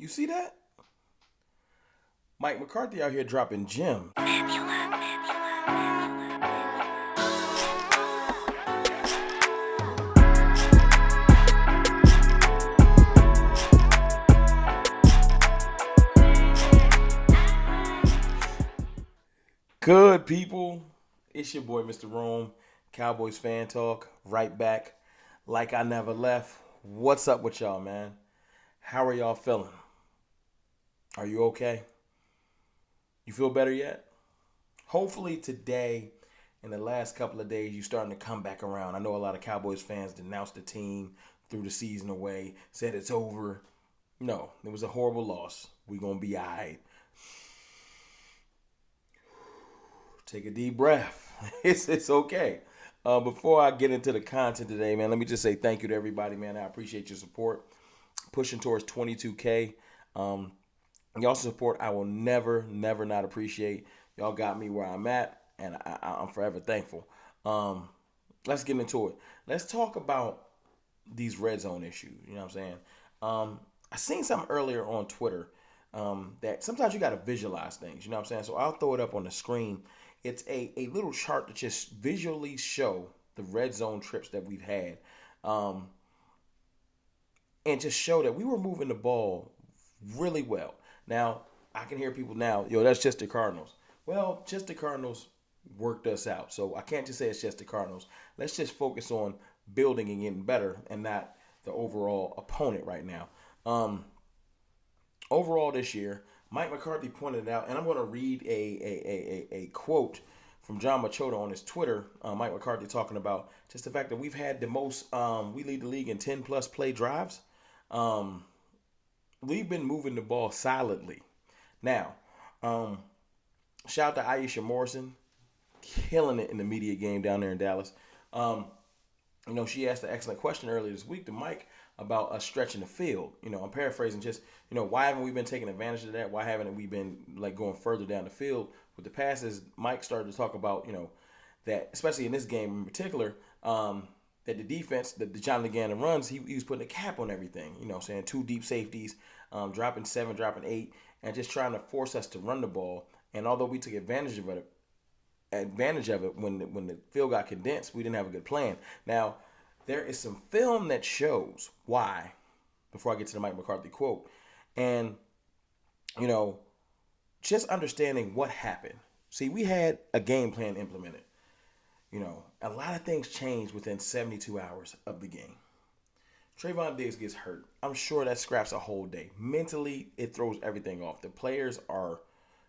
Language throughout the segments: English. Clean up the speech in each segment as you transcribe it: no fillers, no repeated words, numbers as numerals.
You see that? Mike McCarthy out here dropping gems. Good people. It's your boy, Mr. Rome, Cowboys fan talk, right back like I never left. What's up with y'all, man? How are y'all feeling? Are you okay? You feel better yet? Hopefully today, in the last couple of days, you starting to come back around. I know a lot of Cowboys fans denounced the team, threw the season away, said it's over. No, it was a horrible loss. We gonna be alright. Take a deep breath. It's okay. Before I get into the content today, man, let me just say thank you to everybody, man. I appreciate your support. Pushing towards 22K. Y'all support I will never not appreciate. Y'all got me where I'm at, and I'm forever thankful. Let's get into it. Let's talk about these Redzone issues. You know what I'm saying? I seen something earlier on Twitter that sometimes you got to visualize things. You know what I'm saying? So I'll throw it up on the screen. It's a little chart to just visually show the red zone trips that we've had, and just show that we were moving the ball really well. Now, I can hear people now, yo, that's just the Cardinals. Well, just the Cardinals worked us out. So I can't just say it's just the Cardinals. Let's just focus on building and getting better and not the overall opponent right now. Overall this year, Mike McCarthy pointed out, and I'm going to read a quote from John Machota on his Twitter. Mike McCarthy talking about just the fact that we've had the most, we lead the league in 10 plus play drives. We've been moving the ball solidly. Now, shout out to Aisha Morrison, killing it in the media game down there in Dallas. She asked an excellent question earlier this week to Mike about us stretching the field. I'm paraphrasing just, why haven't we been taking advantage of that? Why haven't we been like going further down the field with the passes? Mike started to talk about, that especially in this game in particular, that the defense, the John Gannon runs, he was putting a cap on everything. Saying 2 deep safeties, dropping 7, dropping 8, and just trying to force us to run the ball. And although we took advantage of it when the field got condensed, we didn't have a good plan. Now, there is some film that shows why, before I get to the Mike McCarthy quote, and, just understanding what happened. See, we had a game plan implemented. A lot of things changed within 72 hours of the game. Trayvon Diggs gets hurt. I'm sure that scraps a whole day. Mentally, it throws everything off. The players are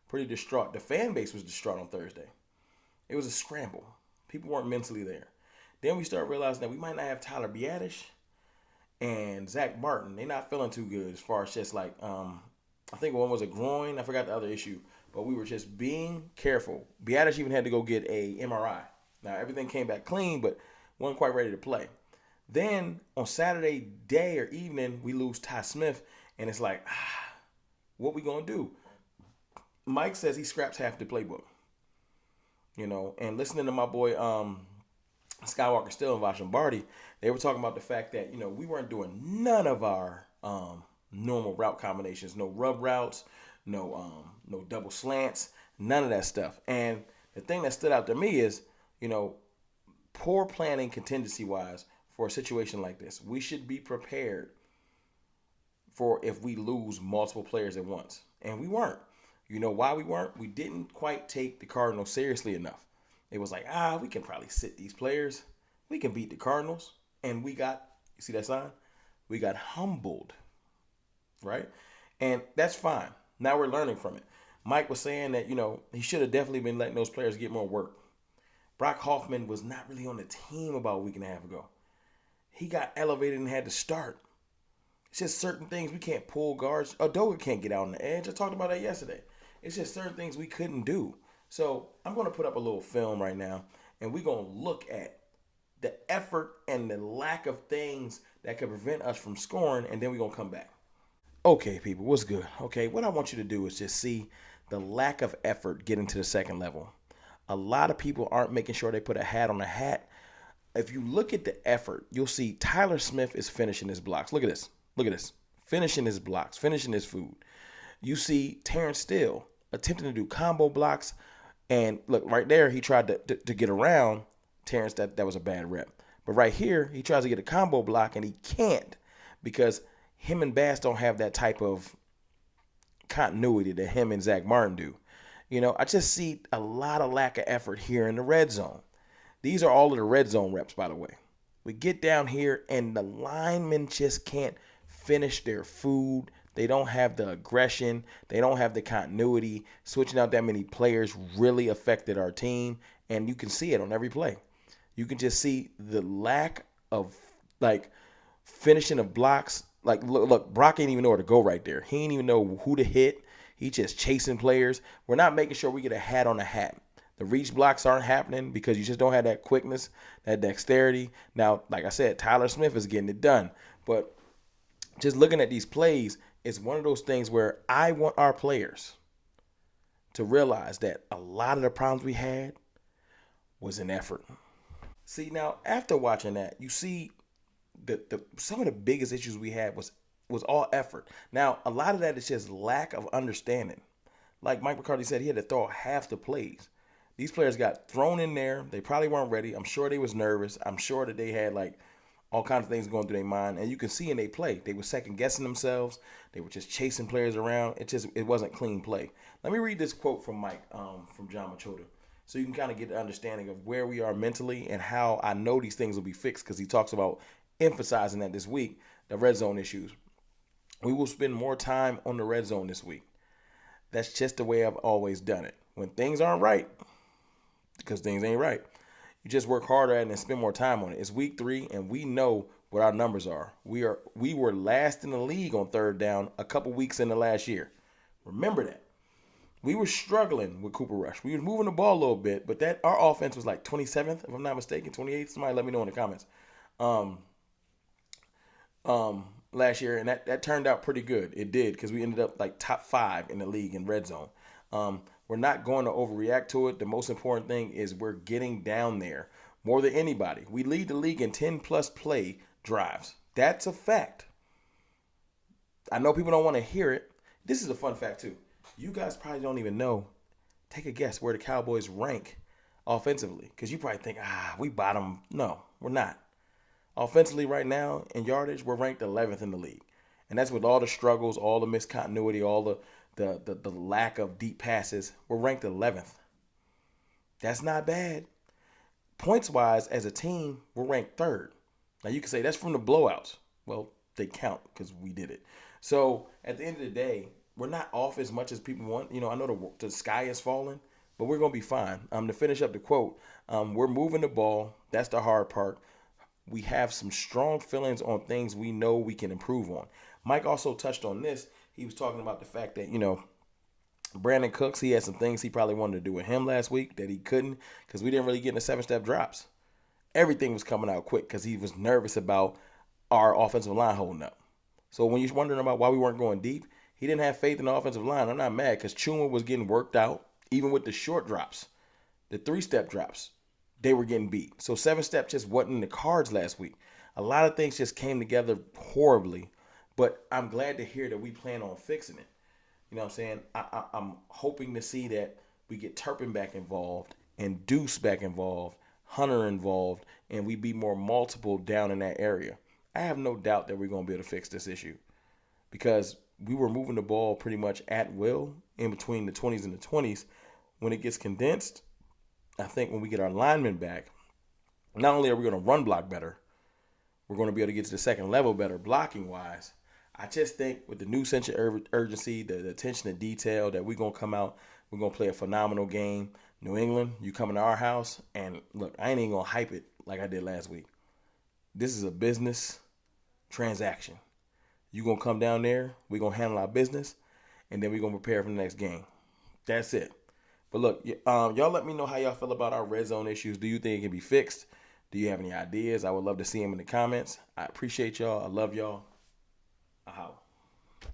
pretty distraught. The fan base was distraught on Thursday. It was a scramble. People weren't mentally there. Then we start realizing that we might not have Tyler Biadasz and Zach Martin. They're not feeling too good as far as just like, I think one was a groin. I forgot the other issue. But we were just being careful. Biadasz even had to go get a MRI. Now, everything came back clean, but wasn't quite ready to play. Then, on Saturday day or evening, we lose Ty Smith, and it's like, what we going to do? Mike says he scraps half the playbook. And listening to my boy Skywalker Still and Vash Barty, they were talking about the fact that, we weren't doing none of our normal route combinations. No rub routes, no double slants, none of that stuff. And the thing that stood out to me is, poor planning contingency-wise for a situation like this. We should be prepared for if we lose multiple players at once. And we weren't. You know why we weren't? We didn't quite take the Cardinals seriously enough. It was like, we can probably sit these players. We can beat the Cardinals. And we got, you see that sign? We got humbled, right? And that's fine. Now we're learning from it. Mike was saying that, he should have definitely been letting those players get more work. Brock Hoffman was not really on the team about a week and a half ago. He got elevated and had to start. It's just certain things we can't pull guards. Adoga can't get out on the edge. I talked about that yesterday. It's just certain things we couldn't do. So I'm going to put up a little film right now, and we're going to look at the effort and the lack of things that could prevent us from scoring, and then we're going to come back. Okay, people, what's good? Okay, what I want you to do is just see the lack of effort getting to the second level. A lot of people aren't making sure they put a hat on a hat. If you look at the effort, you'll see Tyler Smith is finishing his blocks. Look at this. finishing his blocks, finishing his food. You see Terrence Steele attempting to do combo blocks. And look, right there, he tried to get around Terrence. That was a bad rep. But right here, he tries to get a combo block, and he can't because him and Bass don't have that type of continuity that him and Zach Martin do. I just see a lot of lack of effort here in the red zone. These are all of the red zone reps, by the way. We get down here, and the linemen just can't finish their food. They don't have the aggression. They don't have the continuity. Switching out that many players really affected our team, and you can see it on every play. You can just see the lack of finishing of blocks. Look, Brock ain't even know where to go right there. He ain't even know who to hit. He just chasing players. We're not making sure we get a hat on a hat. The reach blocks aren't happening because you just don't have that quickness, that dexterity. Now, like I said, Tyler Smith is getting it done. But just looking at these plays, it's one of those things where I want our players to realize that a lot of the problems we had was an effort. See, now, after watching that, you see some of the biggest issues we had was all effort. Now, a lot of that is just lack of understanding. Like Mike McCarthy said, he had to throw half the plays. These players got thrown in there. They probably weren't ready. I'm sure they was nervous. I'm sure that they had all kinds of things going through their mind. And you can see in their play, they were second guessing themselves. They were just chasing players around. It wasn't clean play. Let me read this quote from Mike, from John Machota, so you can kind of get an understanding of where we are mentally and how I know these things will be fixed, because he talks about emphasizing that this week, the red zone issues. We will spend more time on the red zone this week. That's just the way I've always done it. When things aren't right, because things ain't right, you just work harder at it and spend more time on it. It's week 3, and we know what our numbers are. We were last in the league on third down a couple weeks in the last year. Remember that. We were struggling with Cooper Rush. We were moving the ball a little bit, but our offense was like 27th, if I'm not mistaken, 28th. Somebody let me know in the comments. Last year, and that turned out pretty good. It did, because we ended up like top 5 in the league in red zone. We're not going to overreact to it. The most important thing is we're getting down there more than anybody. We lead the league in 10-plus play drives. That's a fact. I know people don't want to hear it. This is a fun fact, too. You guys probably don't even know. Take a guess where the Cowboys rank offensively, because you probably think, we bottom. No, we're not. Offensively right now in yardage, we're ranked 11th in the league. And that's with all the struggles, all the miscontinuity, all the lack of deep passes. We're ranked 11th. That's not bad. Points-wise, as a team, we're ranked 3rd. Now, you can say that's from the blowouts. Well, they count because we did it. So, at the end of the day, we're not off as much as people want. I know the sky is falling, but we're going to be fine. To finish up the quote, we're moving the ball. That's the hard part. We have some strong feelings on things we know we can improve on. Mike also touched on this. He was talking about the fact that, Brandon Cooks, he had some things he probably wanted to do with him last week that he couldn't, because we didn't really get into 7-step drops. Everything was coming out quick because he was nervous about our offensive line holding up. So when you're wondering about why we weren't going deep, he didn't have faith in the offensive line. I'm not mad, because Chuma was getting worked out, even with the short drops, the 3-step drops. They were getting beat. So 7-step just wasn't in the cards last week. A lot of things just came together horribly, but I'm glad to hear that we plan on fixing it. You know what I'm saying? I'm hoping to see that we get Turpin back involved and Deuce back involved, Hunter involved, and we be more multiple down in that area. I have no doubt that we're going to be able to fix this issue, because we were moving the ball pretty much at will in between the 20s and the 20s. When it gets condensed, I think when we get our linemen back, not only are we going to run block better, we're going to be able to get to the second level better blocking-wise. I just think with the new sense of urgency, the attention to detail, that we're going to come out, we're going to play a phenomenal game. New England, you come into our house, and look, I ain't even going to hype it like I did last week. This is a business transaction. You're going to come down there, we're going to handle our business, and then we're going to prepare for the next game. That's it. But look, y'all let me know how y'all feel about our red zone issues. Do you think it can be fixed? Do you have any ideas? I would love to see them in the comments. I appreciate y'all. I love y'all. Ahow.